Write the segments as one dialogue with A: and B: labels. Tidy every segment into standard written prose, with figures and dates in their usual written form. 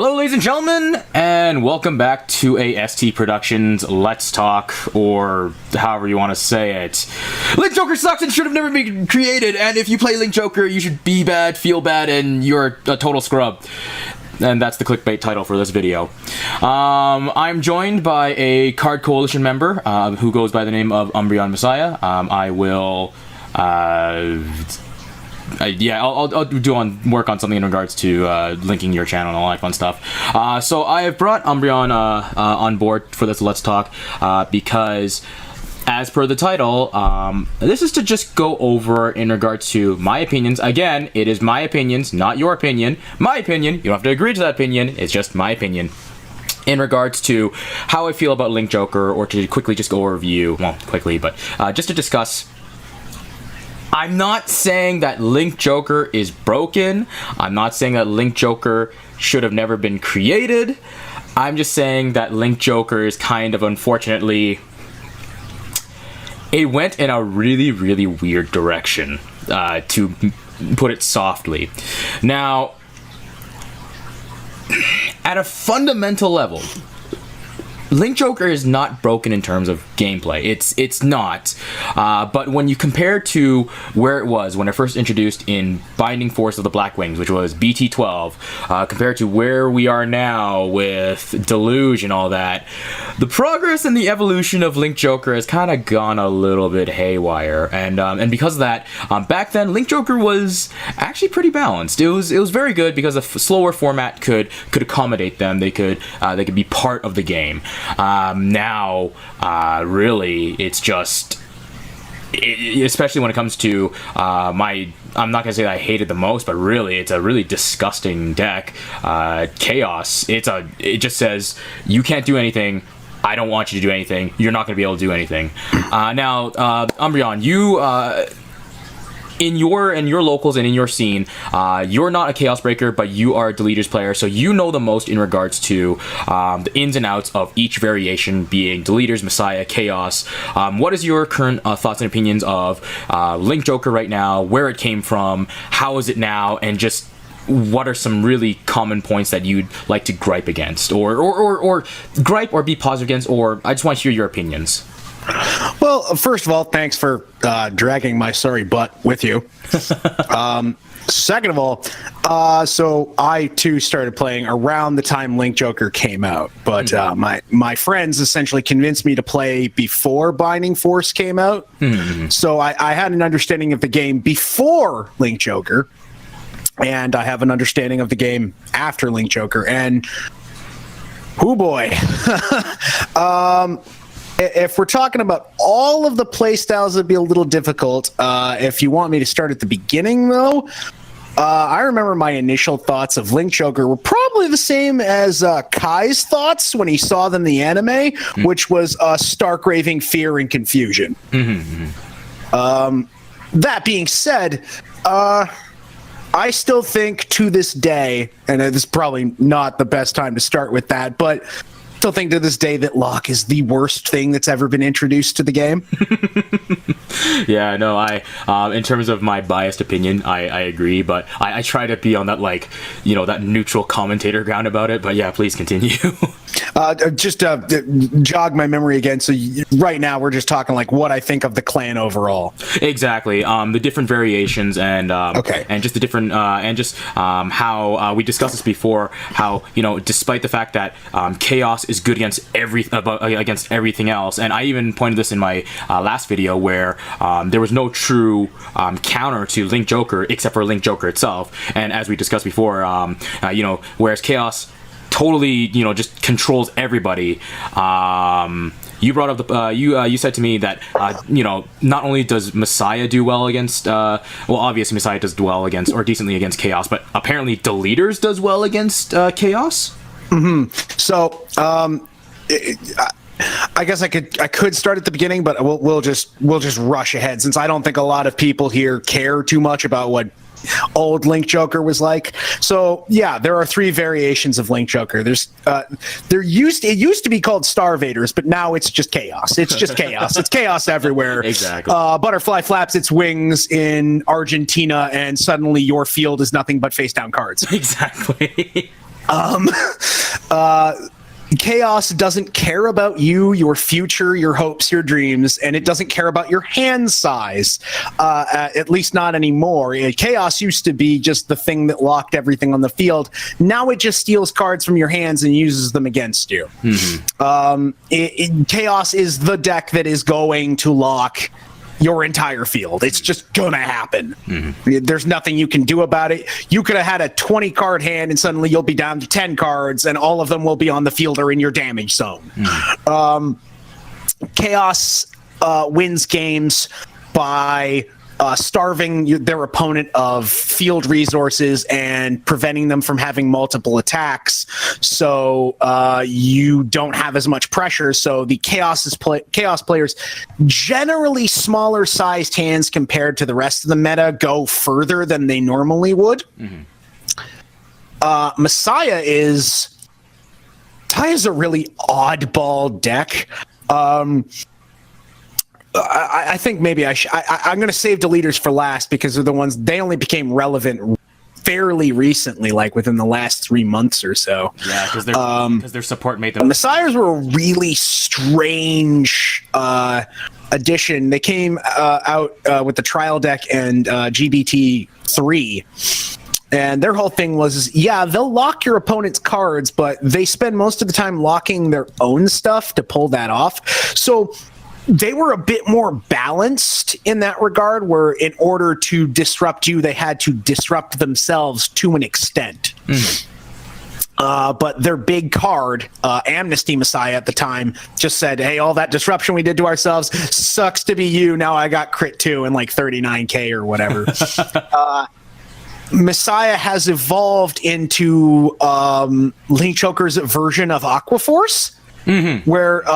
A: Hello, ladies and gentlemen, and welcome back to a STProductions Let's Talk, or however you want to say it. Link Joker sucks and should have never been created, and if you play Link Joker, you should be bad, feel bad, and you're a total scrub. And that's the clickbait title for this video. I'm joined by a Card Coalition member who goes by the name of UmbreonMessiah. I will... I'll work on something in regards to linking your channel and all that fun stuff. So I have brought Umbreon on board for this Let's Talk because, as per the title, this is to just go over in regards to my opinions. Again, it is my opinions, not your opinion. My opinion, you don't have to agree to that opinion, it's just my opinion. In regards to how I feel about Link Joker, or to quickly just go review, well, quickly, but just to discuss. I'm not saying that Link Joker is broken. I'm not saying that Link Joker should have never been created. I'm just saying that Link Joker is kind of, unfortunately, it went in a really, really weird direction, to put it softly. Now, at a fundamental level, Link Joker is not broken in terms of gameplay. It's not. But when you compare to where it was when it first introduced in Binding Force of the Black Wings, which was BT12, compared to where we are now with Deluge and all that, the progress and the evolution of Link Joker has kind of gone a little bit haywire. And because of that, back then Link Joker was actually pretty balanced. It was very good because a slower format could accommodate them. They could be part of the game. Now, really, it's just, especially when it comes to I'm not gonna say that I hate it the most, but really, it's a really disgusting deck. Chaos. It just says you can't do anything. I don't want you to do anything. You're not gonna be able to do anything. Now, Umbreon, you. In your locals and in your scene, you're not a Chaos Breaker, but you are a Deleters player, so you know the most in regards to the ins and outs of each variation, being Deleters, Messiah, Chaos. What is your current thoughts and opinions of Link Joker right now, where it came from, how is it now, and just what are some really common points that you'd like to gripe against, or gripe or be positive against, or I just want to hear your opinions.
B: Well, first of all, thanks for dragging my sorry butt with you. Second of all, so I too started playing around the time Link Joker came out, but my friends essentially convinced me to play before Binding Force came out. So I had an understanding of the game before Link Joker, and I have an understanding of the game after Link Joker, and oh boy. If we're talking about all of the playstyles, it'd be a little difficult. If you want me to start at the beginning, though, I remember my initial thoughts of Link Joker were probably the same as Kai's thoughts when he saw them in the anime, which was stark raving fear and confusion. That being said, I still think to this day, and this is probably not the best time to start with that, but still think to this day that Locke is the worst thing that's ever been introduced to the game.
A: Yeah, no, in terms of my biased opinion, I agree, but I try to be on that, like, that neutral commentator ground about it, but yeah, please continue.
B: Just jog my memory again. So right now we're just talking like what I think of the clan overall.
A: Exactly. The different variations and just the different how we discussed this before. How despite the fact that Chaos is good against everything else, and I even pointed this in my last video where there was no true counter to Link Joker except for Link Joker itself. And as we discussed before, whereas Chaos totally just controls everybody. You brought up you said to me that not only does Messiah do well against obviously Messiah does well against, or decently against, Chaos, but apparently Deleters does well against Chaos.
B: So I guess I could start at the beginning, but we'll just rush ahead, since I don't think a lot of people here care too much about what old Link Joker was like. So yeah, there are three variations of Link Joker. It used to be called Starvaders, but now it's just Chaos. It's just Chaos. It's Chaos everywhere.
A: Exactly.
B: Butterfly flaps its wings in Argentina, and suddenly your field is nothing but face down cards.
A: Exactly.
B: Chaos doesn't care about you, your future, your hopes, your dreams, and it doesn't care about your hand size, at least not anymore. Chaos used to be just the thing that locked everything on the field. Now it just steals cards from your hands and uses them against you. Chaos is the deck that is going to lock your entire field. It's just gonna happen. There's nothing you can do about it. You could have had a 20 card hand and suddenly you'll be down to 10 cards and all of them will be on the field or in your damage zone. Chaos wins games by starving their opponent of field resources and preventing them from having multiple attacks, so you don't have as much pressure. So the chaos players, generally smaller sized hands compared to the rest of the meta, go further than they normally would. Messiah is a really oddball deck. I think maybe I'm going to save deleters for last because they're the ones, they only became relevant fairly recently, like within the last 3 months or so.
A: Yeah, because their support made them.
B: Messiahs were a really strange addition. They came out with the trial deck and GBT3. And their whole thing was, yeah, they'll lock your opponent's cards, but they spend most of the time locking their own stuff to pull that off. So they were a bit more balanced in that regard, where in order to disrupt you, they had to disrupt themselves to an extent. But their big card, Amnesty Messiah at the time, just said, hey, all that disruption we did to ourselves sucks to be you. Now I got crit 2 and like 39k or whatever. Messiah has evolved into Link Choker's version of Aquaforce, where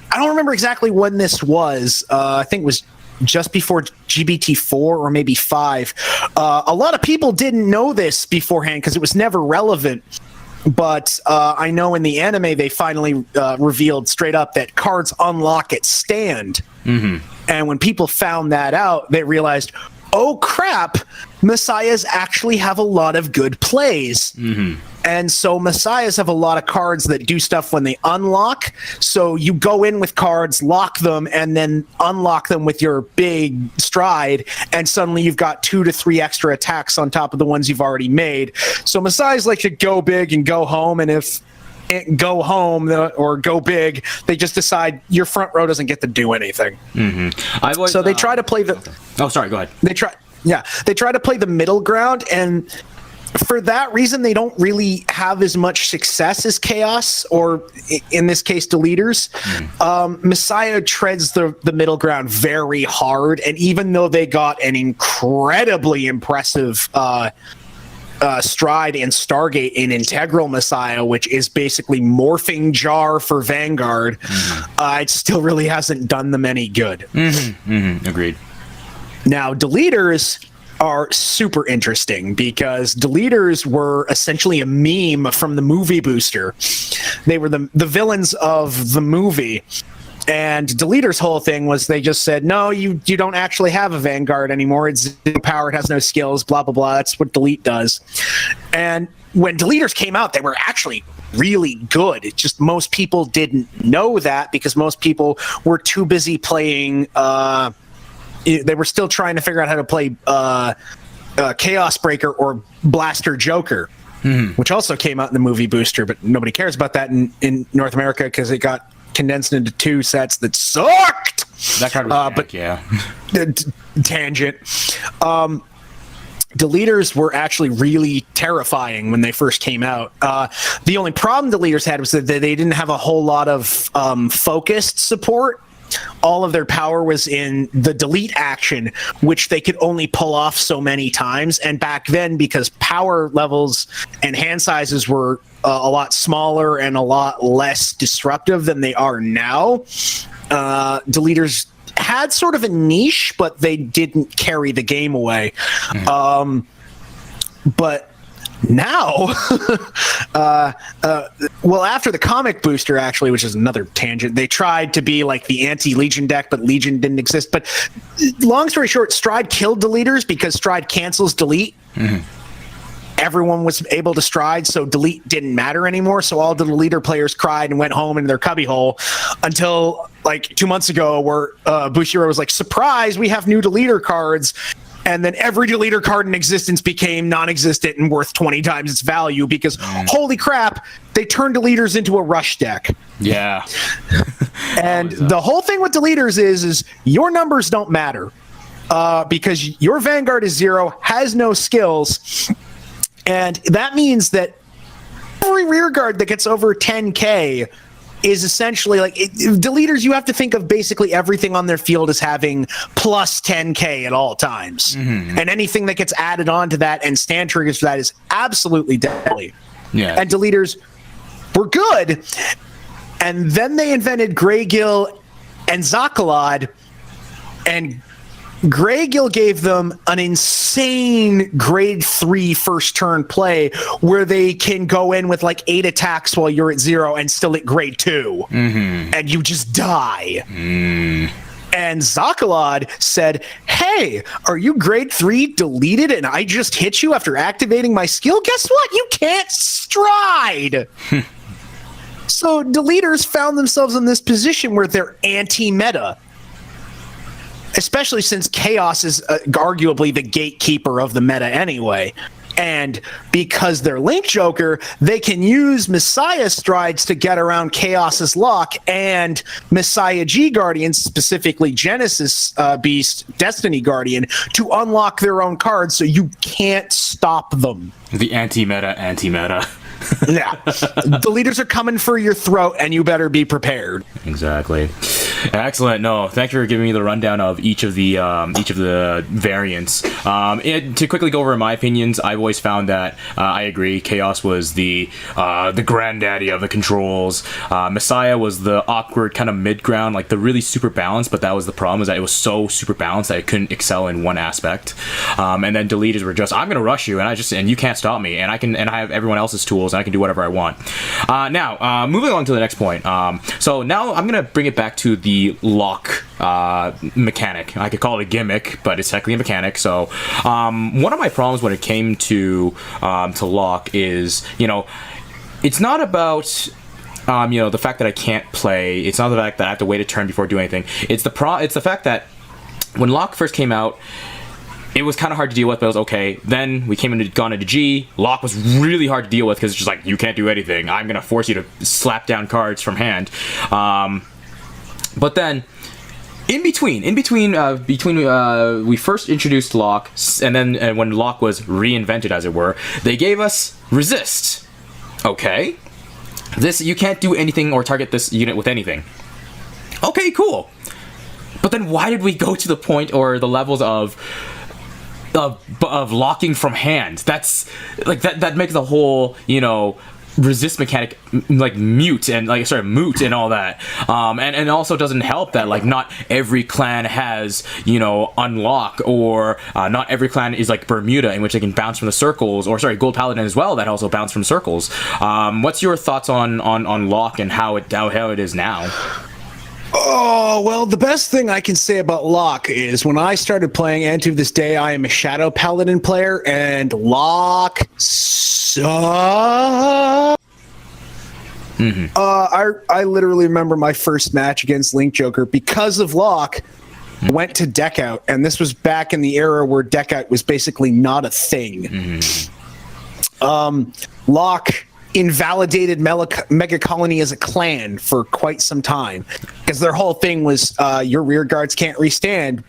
B: I don't remember exactly when this was. I think it was just before GBT4 or maybe 5. A lot of people didn't know this beforehand because it was never relevant. But I know in the anime they finally revealed straight up that cards unlock at stand. And when people found that out, they realized, oh crap, Messiahs actually have a lot of good plays. And so Messiahs have a lot of cards that do stuff when they unlock. So you go in with cards, lock them, and then unlock them with your big stride, and suddenly you've got 2 to 3 extra attacks on top of the ones you've already made. So Messiahs like to go big and go home, and if it go home or go big, they just decide your front row doesn't get to do anything. So they try to play the...
A: Oh, sorry, go ahead.
B: They try to play the middle ground, and for that reason, they don't really have as much success as Chaos, or in this case, Deleters. Messiah treads the middle ground very hard, and even though they got an incredibly impressive stride and Stargate in Integral Messiah, which is basically Morphing Jar for Vanguard, it still really hasn't done them any good.
A: Agreed.
B: Now, Deleters are super interesting because Deleters were essentially a meme from the movie Booster. They were the villains of the movie. And Deleters' whole thing was they just said, no, you don't actually have a Vanguard anymore. It's zero power, it has no skills, blah, blah, blah. That's what Delete does. And when Deleters came out, they were actually really good. It's just most people didn't know that because most people were too busy playing... they were still trying to figure out how to play Chaos Breaker or Blaster Joker, which also came out in the movie Booster, but nobody cares about that in North America because it got condensed into 2 sets that sucked.
A: That card was
B: tangent. Deleters were actually really terrifying when they first came out. The only problem Deleters had was that they didn't have a whole lot of focused support. All of their power was in the delete action, which they could only pull off so many times. And back then, because power levels and hand sizes were a lot smaller and a lot less disruptive than they are now, Deleters had sort of a niche, but they didn't carry the game away. But now, well, after the comic Booster, actually, which is another tangent, they tried to be like the anti-Legion deck, but Legion didn't exist. But long story short, Stride killed Deleters because Stride cancels delete. everyone was able to stride, so delete didn't matter anymore. So all the deleter players cried and went home into their cubbyhole until like 2 months ago, where Bushiro was like, surprise, we have new deleter cards. And then every deleter card in existence became non-existent and worth 20 times its value because, holy crap, they turned deleters into a rush deck.
A: Yeah.
B: And the whole thing with deleters is your numbers don't matter because your Vanguard is 0, has no skills. And that means that every rear guard that gets over 10K is essentially like deleters. You have to think of basically everything on their field as having plus 10K at all times. And anything that gets added on to that and stand triggers for that is absolutely deadly.
A: Yeah.
B: And deleters were good. And then they invented Greygill and Zakalad, and Greygill gave them an insane grade 3 first turn play where they can go in with like 8 attacks while you're at 0 and still at grade 2. And you just die. And Zakalad said, hey, are you grade 3 deleted and I just hit you after activating my skill? Guess what? You can't stride. So deleters found themselves in this position where they're anti-meta. Especially since Chaos is arguably the gatekeeper of the meta anyway. And because they're Link Joker, they can use Messiah strides to get around Chaos's lock and Messiah G Guardian, specifically Genesis Beast, Destiny Guardian, to unlock their own cards so you can't stop them.
A: The anti-meta.
B: Yeah. The leaders are coming for your throat and you better be prepared.
A: Exactly. Excellent. No, thank you for giving me the rundown of each of the variants. To quickly go over my opinions, I've always found that I agree. Chaos was the granddaddy of the controls. Messiah was the awkward kind of mid ground, like the really super balanced. But that was the problem, is that it was so super balanced that it couldn't excel in one aspect. And then deleters were just, I'm gonna rush you, and you can't stop me, and I have everyone else's tools, and I can do whatever I want. Now, moving on to the next point. So now I'm gonna bring it back to the lock mechanic. I could call it a gimmick, but it's technically a mechanic. So one of my problems when it came to lock is, it's not about the fact that I can't play. It's not the fact that I have to wait a turn before doing anything. It's the fact that when lock first came out, it was kind of hard to deal with, but it was okay. Then we gone into G. Lock was really hard to deal with because it's just like, you can't do anything. I'm going to force you to slap down cards from hand. But then, in between, we first introduced lock, and then when lock was reinvented, as it were, they gave us resist. Okay. This, you can't do anything or target this unit with anything. Okay, cool. But then why did we go to the point or the levels of locking from hand? That's like that makes the whole resist mechanic like moot and all that. And also doesn't help that like not every clan has unlock, or not every clan is like Bermuda, in which they can bounce from the circles, or Gold Paladin as well, that also bounce from circles. What's your thoughts on lock and how it is now?
B: Oh, well, the best thing I can say about Locke is when I started playing, and to this day, I am a Shadow Paladin player, and Locke sucks. I literally remember my first match against Link Joker because of Locke. Went to deck out, and this was back in the era where deck out was basically not a thing. Locke invalidated Mega Colony as a clan for quite some time because their whole thing was your rear guards can't restand,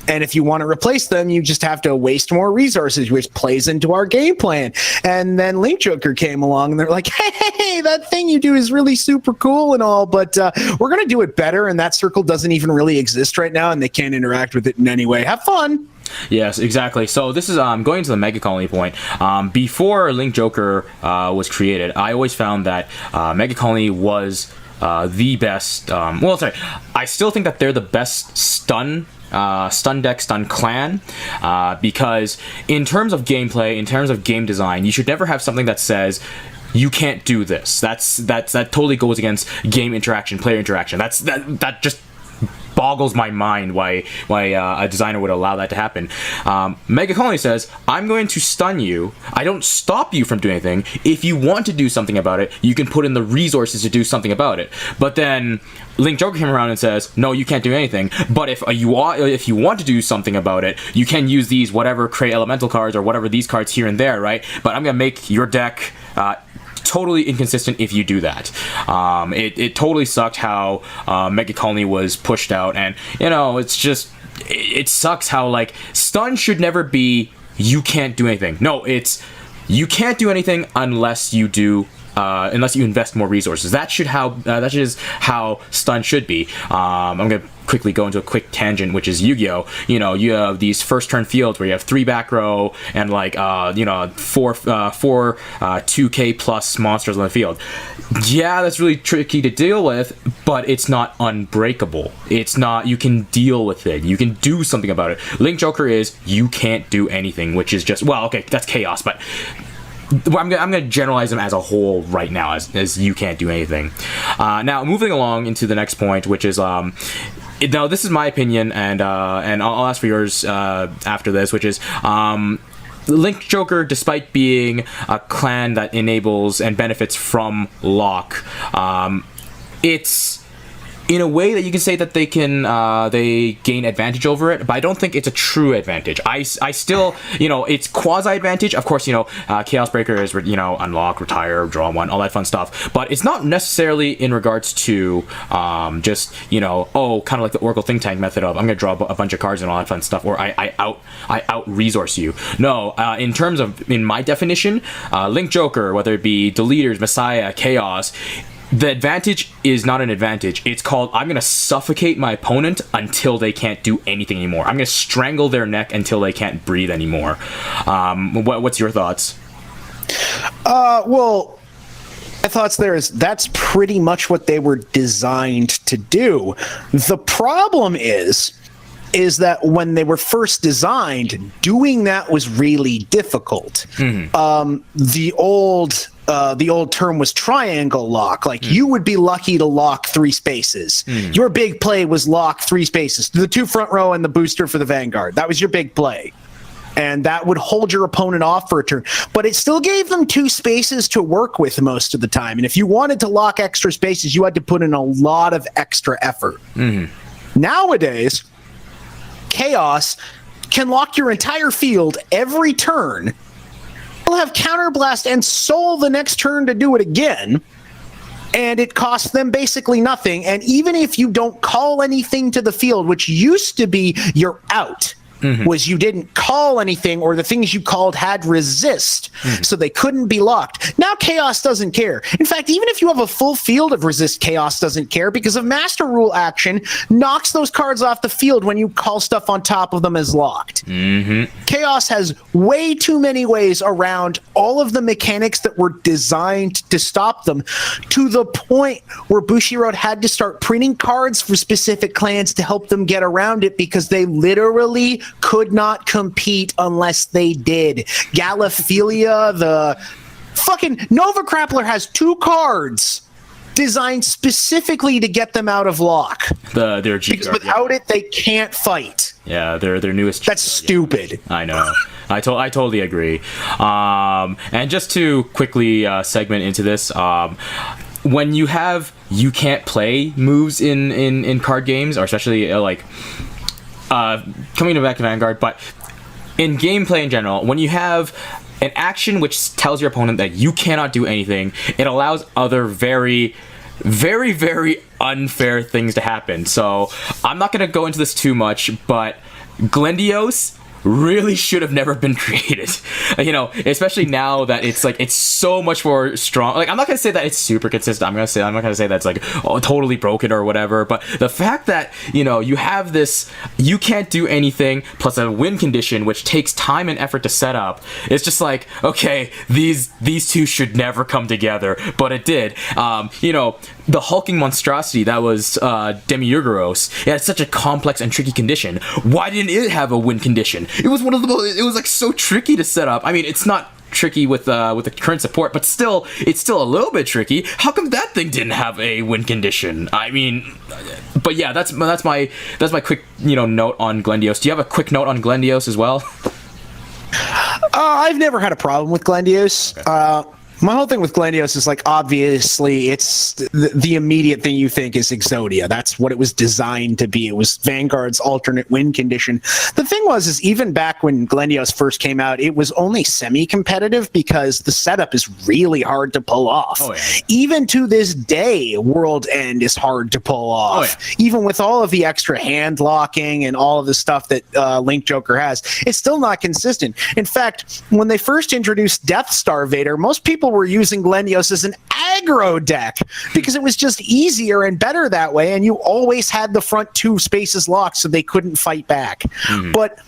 B: and if you want to replace them, you just have to waste more resources, which plays into our game plan. And then Link Joker came along, and they're like, hey, that thing you do is really super cool and all, but we're going to do it better, and that circle doesn't even really exist right now, and they can't interact with it in any way. Have fun.
A: Yes, exactly. So this is going to the Mega Colony point. Before Link Joker was created, I always found that Mega Colony was the best. I still think that they're the best stun deck, stun clan, because in terms of gameplay, in terms of game design, you should never have something that says you can't do this. That totally goes against game interaction, player interaction. That just boggles my mind why a designer would allow that to happen. Mega Colony says, I'm going to stun you. I don't stop you from doing anything. If you want to do something about it, you can put in the resources to do something about it. But then Link Joker came around and says, no, you can't do anything. But if you want to do something about it, you can use these whatever create elemental cards or whatever these cards here and there, right? But I'm going to make your deck totally inconsistent if you do that. It totally sucked how Mega Colony was pushed out, and it sucks how like stun should never be you can't do anything. No, it's you can't do anything unless you invest more resources. That is how stun should be. I'm gonna quickly go into a quick tangent, which is Yu-Gi-Oh. You have these first turn fields where you have 3 back row and like 4 2k plus monsters on the field. Yeah, that's really tricky to deal with, but it's not unbreakable. It's not, you can deal with it. You can do something about it. Link Joker is you can't do anything, which is just, well, okay, that's chaos, but I'm going to generalize them as a whole right now, as you can't do anything. Now, moving along into the next point, which is, now this is my opinion, and I'll ask for yours after this, which is, Link Joker, despite being a clan that enables and benefits from lock, it's in a way that you can say that they gain advantage over it, but I don't think it's a true advantage. I still, it's quasi advantage. Of course, Chaos Breaker is, unlock, retire, draw 1, all that fun stuff, but it's not necessarily in regards to kind of like the Oracle Think Tank method of I'm going to draw a bunch of cards and all that fun stuff, or I out resource you. No, in my definition, Link Joker, whether it be Deleters, Messiah, Chaos, the advantage is not an advantage. It's called, I'm going to suffocate my opponent until they can't do anything anymore. I'm going to strangle their neck until they can't breathe anymore. What's your thoughts?
B: Well, my thoughts there is that's pretty much what they were designed to do. The problem is that when they were first designed, doing that was really difficult. Mm-hmm. The old term was triangle lock. Like you would be lucky to lock 3 spaces. Your big play was lock 3 spaces. The 2 front row and the booster for the Vanguard. That was your big play. And that would hold your opponent off for a turn. But it still gave them 2 spaces to work with most of the time. And if you wanted to lock extra spaces, you had to put in a lot of extra effort. Mm-hmm. Nowadays, Chaos can lock your entire field every turn. They'll have Counterblast and Soul the next turn to do it again, and it costs them basically nothing. And even if you don't call anything to the field, which used to be you're out, was you didn't call anything, or the things you called had resist, so they couldn't be locked. Now Chaos doesn't care. In fact, even if you have a full field of resist, Chaos doesn't care, because a Master Rule action knocks those cards off the field when you call stuff on top of them as locked. Chaos has way too many ways around all of the mechanics that were designed to stop them, to the point where Bushiroad had to start printing cards for specific clans to help them get around it, because they literally could not compete unless they did. Galophilia, the fucking Nova Crappler, has 2 cards designed specifically to get them out of lock. Because without it, they can't fight.
A: Yeah, their newest.
B: That's stupid.
A: I know. I totally agree. And just to quickly segment into this, when you have you can't play moves in card games, or especially coming back to Vanguard, but in gameplay in general, when you have an action which tells your opponent that you cannot do anything, it allows other very, very, very unfair things to happen. So I'm not going to go into this too much, but Glendios really should have never been created. Especially now that it's so much more strong. Like, I'm not gonna say that it's super consistent. I'm not gonna say that's totally broken or whatever. But the fact that you have this, you can't do anything plus a win condition which takes time and effort to set up. It's just like, okay, these 2 should never come together, but it did. The hulking monstrosity that was Demiurgeros, it had such a complex and tricky condition. Why didn't it have a win condition? It was so tricky to set up. I mean, it's not tricky with the current support, but still, it's still a little bit tricky. How come that thing didn't have a win condition? I mean, but yeah, that's my quick note on Glendios. Do you have a quick note on Glendios as well?
B: I've never had a problem with Glendios. Okay. My whole thing with Glendios is like, obviously, it's the immediate thing you think is Exodia. That's what it was designed to be. It was Vanguard's alternate win condition. The thing is even back when Glendios first came out, it was only semi-competitive because the setup is really hard to pull off. Oh, yeah. Even to this day, World End is hard to pull off. Oh, yeah. Even with all of the extra hand locking and all of the stuff that Link Joker has, it's still not consistent. In fact, when they first introduced Death Star Vader, most people were using Glendios as an aggro deck because it was just easier and better that way, and you always had the front 2 spaces locked so they couldn't fight back. Mm-hmm. But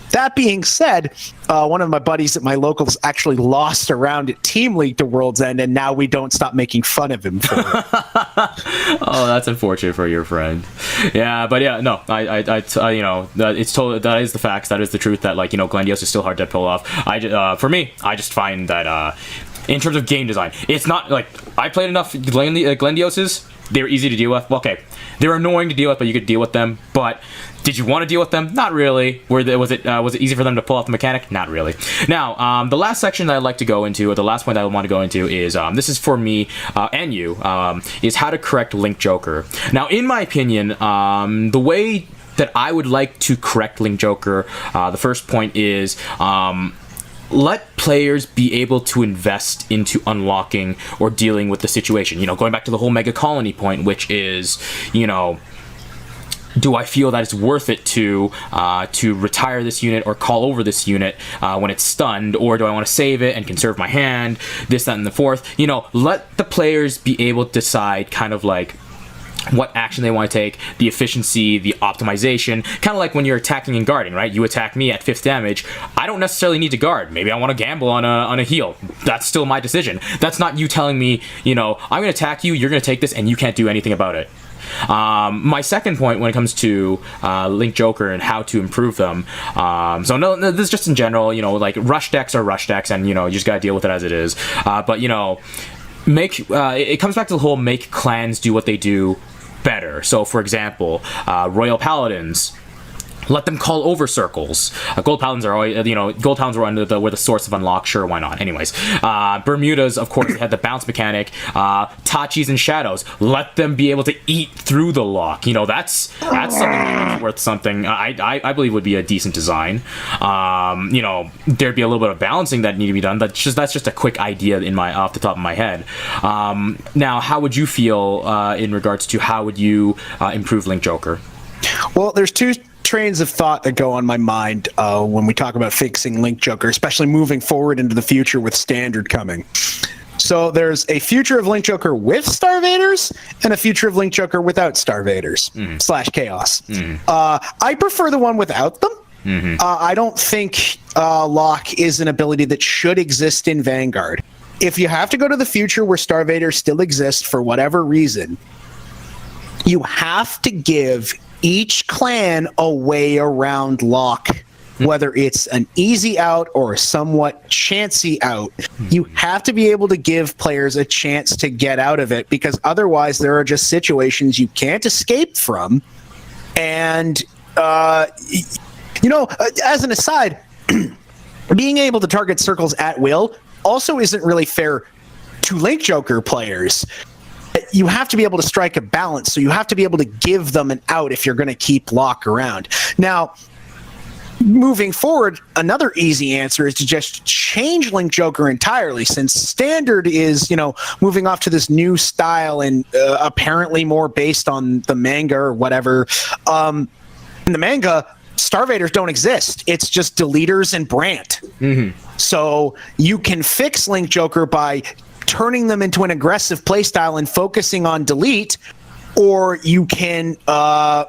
B: that being said, one of my buddies at my locals actually lost a round at Team League to World's End, and now we don't stop making fun of him for it.
A: Oh, that's unfortunate for your friend. Yeah, but yeah, no, I it's totally, that is the facts, that is the truth, that Glendios is still hard to pull off. For me, I just find that in terms of game design, it's not like I played enough Glendioses. They're easy to deal with. Well, okay, they're annoying to deal with, but you could deal with them. But did you want to deal with them? Not really. Was it easy for them to pull off the mechanic? Not really. Now, the last section that I'd like to go into, or the last point that I want to go into, is this is for me and you, is how to correct Link Joker. Now, in my opinion, the way that I would like to correct Link Joker, the first point is let players be able to invest into unlocking or dealing with the situation. Going back to the whole Mega Colony point, which is, do I feel that it's worth it to retire this unit or call over this unit when it's stunned, or do I want to save it and conserve my hand, this, that, and the fourth? Let the players be able to decide kind of like what action they want to take, the efficiency, the optimization, kind of like when you're attacking and guarding, right? You attack me at 5th damage, I don't necessarily need to guard. Maybe I want to gamble on a heal. That's still my decision. That's not you telling me, I'm going to attack you, you're going to take this, and you can't do anything about it. My second point when it comes to Link Joker and how to improve them, so no, this is just in general, like rush decks are rush decks, and you just gotta deal with it as it is, but it comes back to the whole make clans do what they do better. So for example, Royal Paladins, let them call over circles. Gold Paladins are always, Gold Paladins were the source of unlock. Sure, why not? Anyways, Bermudas, of course, had the bounce mechanic. Tachis and Shadows, let them be able to eat through the lock. That's something that's worth something. I believe would be a decent design. There'd be a little bit of balancing that need to be done. That's just a quick idea off the top of my head. Now, how would you feel in regards to how would you improve Link Joker?
B: Well, there's two trains of thought that go on my mind when we talk about fixing Link Joker, especially moving forward into the future with Standard coming. So there's a future of Link Joker with Star Vaders and a future of Link Joker without Star Vaders / Chaos. I prefer the one without them. I don't think Lock is an ability that should exist in Vanguard. If you have to go to the future where Star Vaders still exist for whatever reason, you have to give each clan a way around Lock, whether it's an easy out or a somewhat chancy out. You have to be able to give players a chance to get out of it, because otherwise there are just situations you can't escape from. And, as an aside, being able to target circles at will also isn't really fair to Link Joker players. You have to be able to strike a balance, so you have to be able to give them an out if you're going to keep Lock around. Now, moving forward, another easy answer is to just change Link Joker entirely, since Standard is, moving off to this new style and apparently more based on the manga or whatever. In the manga, Star Vaders don't exist. It's just Deleters and Brant. So you can fix Link Joker by turning them into an aggressive playstyle and focusing on delete, or you can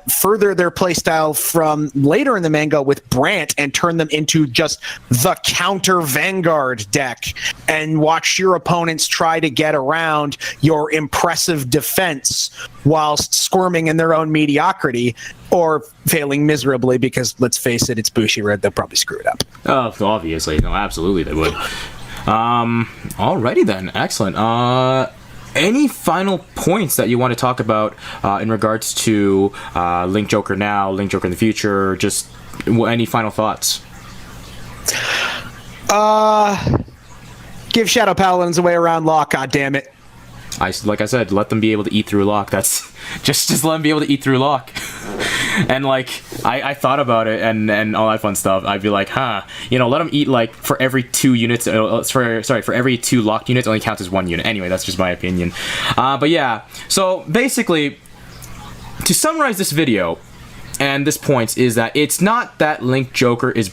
B: further their playstyle from later in the manga with Brant and turn them into just the counter Vanguard deck and watch your opponents try to get around your impressive defense whilst squirming in their own mediocrity or failing miserably, because let's face it, it's Bushiroad. They'll probably screw it up.
A: Oh, obviously. No, absolutely they would. Alrighty then, excellent. Any final points that you want to talk about in regards to Link Joker now, Link Joker in the future? Just any final thoughts?
B: Give Shadow Paladins a way around lock. God damn it!
A: Like I said, let them be able to eat through lock. That's just let them be able to eat through lock. And like I thought about it and all that fun stuff. I'd be like, let them eat like for every 2 units. For every 2 locked units, only counts as 1 unit. Anyway, that's just my opinion. But yeah, so basically, to summarize this video and this point is that it's not that Link Joker is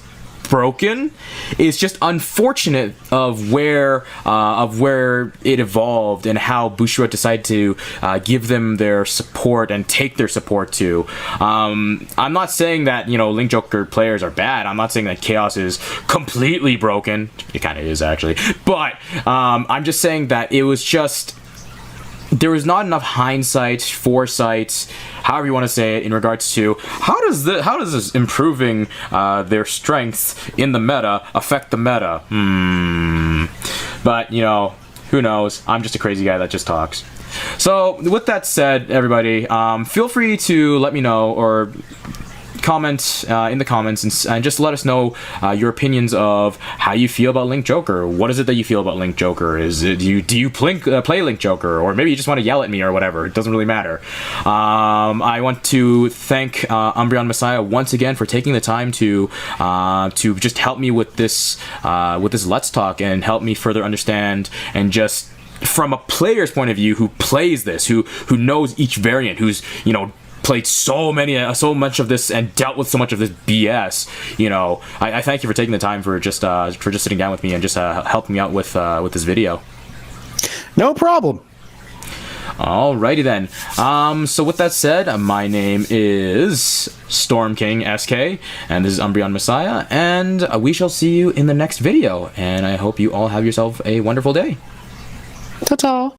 A: broken. It's just unfortunate of where it evolved and how Bushiroad decided to give them their support and take their support to. I'm not saying that Link Joker players are bad. I'm not saying that Chaos is completely broken. It kind of is actually, but I'm just saying that it was just. There was not enough hindsight, foresight, however you want to say it, in regards to how does this improving their strength in the meta affect the meta? But who knows? I'm just a crazy guy that just talks. So with that said, everybody, feel free to let me know or comment in the comments and just let us know your opinions of how you feel about Link Joker. What is it that you feel about Link Joker? Is it do you play Link Joker, or maybe you just want to yell at me or whatever? It doesn't really matter. I want to thank UmbreonMessiah once again for taking the time to just help me with this Let's Talk and help me further understand and just from a player's point of view who plays this, who knows each variant, who's played so much of this and dealt with so much of this BS. I thank you for taking the time for just sitting down with me and just helping me out with this video.
B: No problem.
A: Alrighty then. So with that said, my name is Storm King SK, and this is UmbreonMessiah, and we shall see you in the next video. And I hope you all have yourself a wonderful day.
B: Ta-ta.